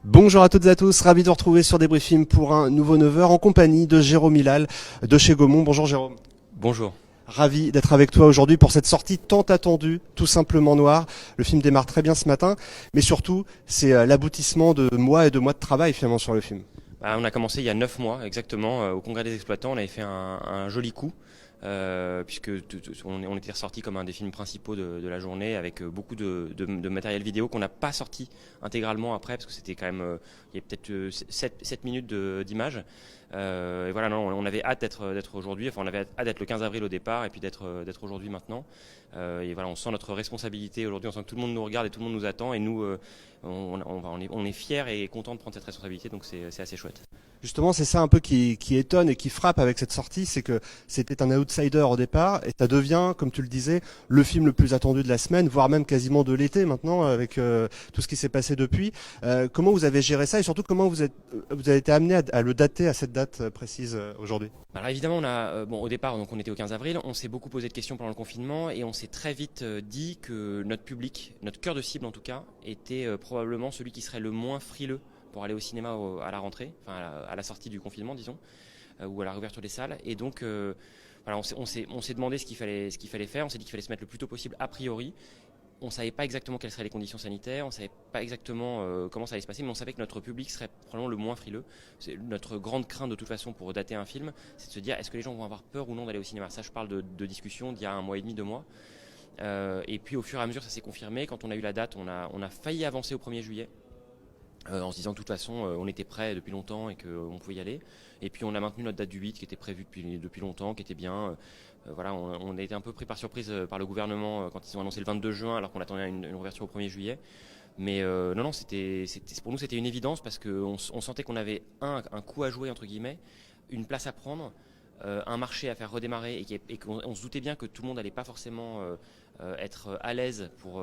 Bonjour à toutes et à tous, ravi de vous retrouver sur Débriefing pour un nouveau 9h en compagnie de Jérôme Hilal de chez Gaumont. Bonjour Jérôme. Bonjour. Ravi d'être avec toi aujourd'hui pour cette sortie tant attendue, Tout simplement noir. Le film démarre très bien ce matin, mais surtout c'est l'aboutissement de mois et de mois de travail finalement sur le film. On a commencé il y a 9 mois exactement au Congrès des exploitants. On avait fait un joli coup. Puisque on était ressorti comme un des films principaux de la journée avec beaucoup de matériel vidéo qu'on n'a pas sorti intégralement après parce que c'était quand même il y a peut-être 7 minutes d'image. Et voilà, non, on avait hâte d'être aujourd'hui, enfin on avait hâte d'être le 15 avril au départ et puis d'être aujourd'hui maintenant. Et voilà, on sent notre responsabilité aujourd'hui, on sent que tout le monde nous regarde et tout le monde nous attend et nous on est fiers et contents de prendre cette responsabilité, donc c'est assez chouette. Justement, c'est ça un peu qui étonne et qui frappe avec cette sortie, c'est que c'était un outsider au départ et ça devient, comme tu le disais, le film le plus attendu de la semaine, voire même quasiment de l'été maintenant, avec tout ce qui s'est passé depuis. Comment vous avez géré ça et surtout comment vous avez été amené à le dater à cette date précise aujourd'hui? Alors évidemment, au départ, donc on était au 15 avril, on s'est beaucoup posé de questions pendant le confinement et on s'est très vite dit que notre public, notre cœur de cible en tout cas, était probablement celui qui serait le moins frileux pour aller au cinéma à la rentrée, enfin à la sortie du confinement, disons, ou à la réouverture des salles. Et donc, voilà, on s'est demandé ce qu'il fallait faire. On s'est dit qu'il fallait se mettre le plus tôt possible a priori. On ne savait pas exactement quelles seraient les conditions sanitaires, on ne savait pas exactement comment ça allait se passer, mais on savait que notre public serait probablement le moins frileux. C'est notre grande crainte de toute façon pour dater un film, c'est de se dire est-ce que les gens vont avoir peur ou non d'aller au cinéma. Ça, je parle de discussions d'il y a un mois et demi, 2 mois. Et puis au fur et à mesure, ça s'est confirmé. Quand on a eu la date, on a failli avancer au 1er juillet. En se disant que de toute façon on était prêt depuis longtemps et qu'on pouvait y aller. Et puis on a maintenu notre date du 8 qui était prévue depuis longtemps, qui était bien. Voilà, on a été un peu pris par surprise par le gouvernement quand ils ont annoncé le 22 juin alors qu'on attendait une ouverture au 1er juillet. Mais non, pour nous c'était une évidence parce qu'on sentait qu'on avait un coup à jouer entre guillemets, une place à prendre, un marché à faire redémarrer et qu'on se doutait bien que tout le monde n'allait pas forcément être à l'aise pour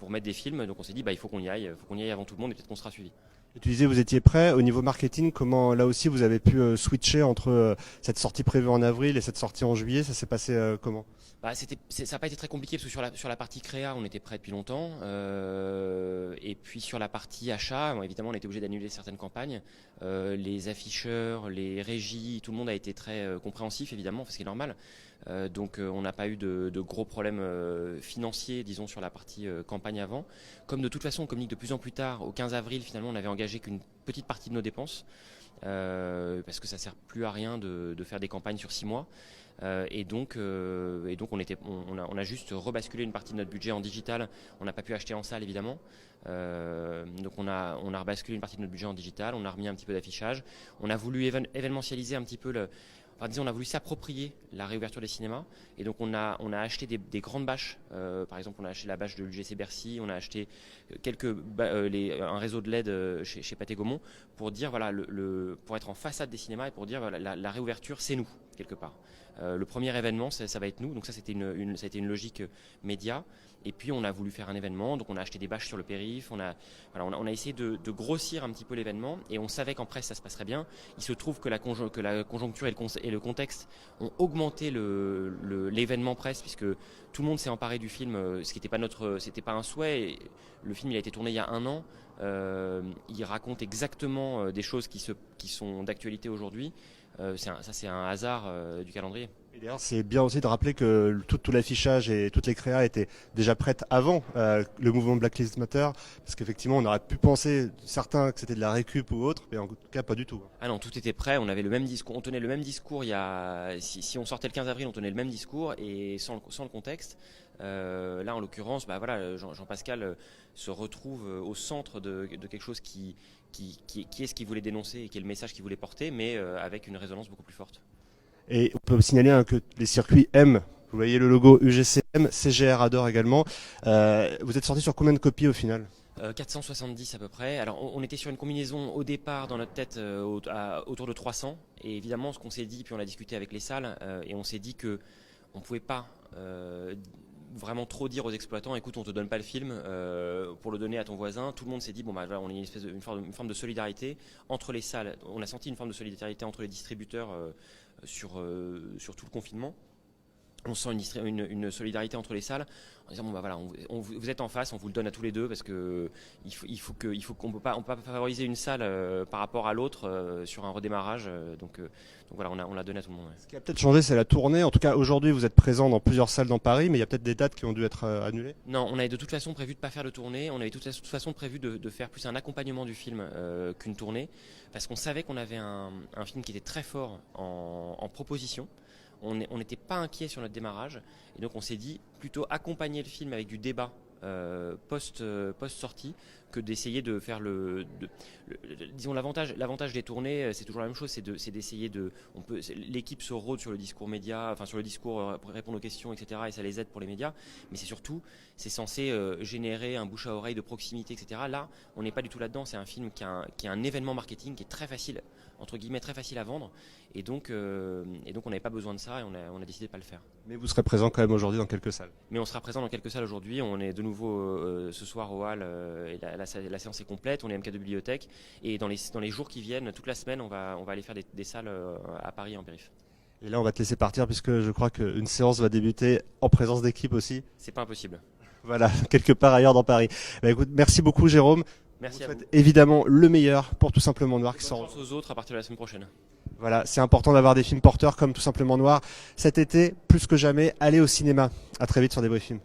mettre des films. Donc on s'est dit il faut qu'on y aille, avant tout le monde et peut-être qu'on sera suivi. Et tu disais vous étiez prêt au niveau marketing, comment là aussi vous avez pu switcher entre cette sortie prévue en avril et cette sortie en juillet, ça s'est passé comment? Ça n'a pas été très compliqué parce que sur la partie créa, on était prêt depuis longtemps. Et puis sur la partie achat, bon, évidemment, on était obligé d'annuler certaines campagnes. Les afficheurs, les régies, tout le monde a été très compréhensif, évidemment, parce que c'est normal. Donc on n'a pas eu de gros problèmes financiers, disons, sur la partie campagne avant. Comme de toute façon, on communique de plus en plus tard, au 15 avril, finalement, on n'avait engagé qu'une petite partie de nos dépenses. Parce que ça sert plus à rien de faire des campagnes sur 6 mois. Et donc on a juste rebasculé une partie de notre budget en digital. On n'a pas pu acheter en salle évidemment. Donc on a rebasculé une partie de notre budget en digital. On a remis un petit peu d'affichage. On a voulu événementialiser un petit peu disons, on a voulu s'approprier la réouverture des cinémas et donc on a acheté des grandes bâches. Par exemple, on a acheté la bâche de l'UGC Bercy, on a acheté un réseau de LED chez Pathé Gaumont pour dire voilà pour être en façade des cinémas et pour dire voilà, la réouverture c'est nous quelque part. Le premier événement ça va être nous, donc ça c'était ça a été une logique média. Et puis on a voulu faire un événement, donc on a acheté des bâches sur le périph', on a essayé de grossir un petit peu l'événement et on savait qu'en presse ça se passerait bien. Il se trouve que la conjoncture et le contexte ont augmenté l'événement presse puisque tout le monde s'est emparé du film, ce qui c'était pas un souhait. Et le film il a été tourné il y a 1 an. Il raconte exactement des choses qui sont d'actualité aujourd'hui. C'est un hasard du calendrier. Et d'ailleurs, c'est bien aussi de rappeler que tout l'affichage et toutes les créas étaient déjà prêtes avant le mouvement Black Lives Matter, parce qu'effectivement, on aurait pu penser, certains, que c'était de la récup ou autre, mais en tout cas, pas du tout. Ah non, tout était prêt, on avait le même discours, on tenait le même discours si on sortait le 15 avril, on tenait le même discours et sans le contexte. Là, en l'occurrence, voilà, Jean-Pascal se retrouve au centre de quelque chose qui est ce qu'il voulait dénoncer et qui est le message qu'il voulait porter, mais avec une résonance beaucoup plus forte. Et on peut signaler que les circuits M, vous voyez le logo UGCM, CGR adore également. Vous êtes sorti sur combien de copies au final? 470 à peu près. Alors on était sur une combinaison au départ dans notre tête autour de 300. Et évidemment ce qu'on s'est dit, puis on a discuté avec les salles, et on s'est dit que on pouvait pas vraiment trop dire aux exploitants écoute on te donne pas le film pour le donner à ton voisin. Tout le monde s'est dit voilà, on est une forme de solidarité entre les salles. On a senti une forme de solidarité entre les distributeurs sur tout le confinement. on sent une solidarité entre les salles en disant bon bah voilà, vous êtes en face, on vous le donne à tous les deux parce que il faut qu'on peut pas favoriser une salle par rapport à l'autre sur un redémarrage. Donc voilà, on l'a donné à tout le monde. Ouais. Ce qui a peut-être changé, c'est la tournée. En tout cas, aujourd'hui, vous êtes présent dans plusieurs salles dans Paris, mais il y a peut-être des dates qui ont dû être annulées. Non, on avait de toute façon prévu de pas faire de tournée. On avait de toute façon prévu de faire plus un accompagnement du film qu'une tournée, parce qu'on savait qu'on avait un film qui était très fort en proposition. On n'était pas inquiet sur notre démarrage, et donc on s'est dit plutôt accompagner le film avec du débat post-sortie que d'essayer de faire disons l'avantage des tournées, c'est toujours la même chose, c'est d'essayer l'équipe se rôde sur le discours média, enfin sur le discours, répondre aux questions, etc. et ça les aide pour les médias, mais c'est censé générer un bouche à oreille de proximité, etc. Là, on n'est pas du tout là-dedans. C'est un film qui a un événement marketing qui est très facile, entre guillemets, très facile à vendre, et donc on n'avait pas besoin de ça, et on a décidé de pas le faire. Mais vous serez présent quand même aujourd'hui dans quelques salles. Mais on sera présent dans quelques salles aujourd'hui. On est de nouveau ce soir au Hall, et la séance est complète. On est MK2 Bibliothèque, et dans les jours qui viennent, toute la semaine, on va aller faire des salles à Paris en périph'. Et là, on va te laisser partir puisque je crois qu'une séance va débuter en présence d'équipe aussi. C'est pas impossible. Voilà, quelque part ailleurs dans Paris. Bah, écoute, merci beaucoup Jérôme. Merci à vous. Évidemment le meilleur pour Tout Simplement Noir qui Bonne sort chance aux autres à partir de la semaine prochaine. Voilà, c'est important d'avoir des films porteurs comme Tout Simplement Noir cet été, plus que jamais. Allez au cinéma. À très vite sur Débrief Film.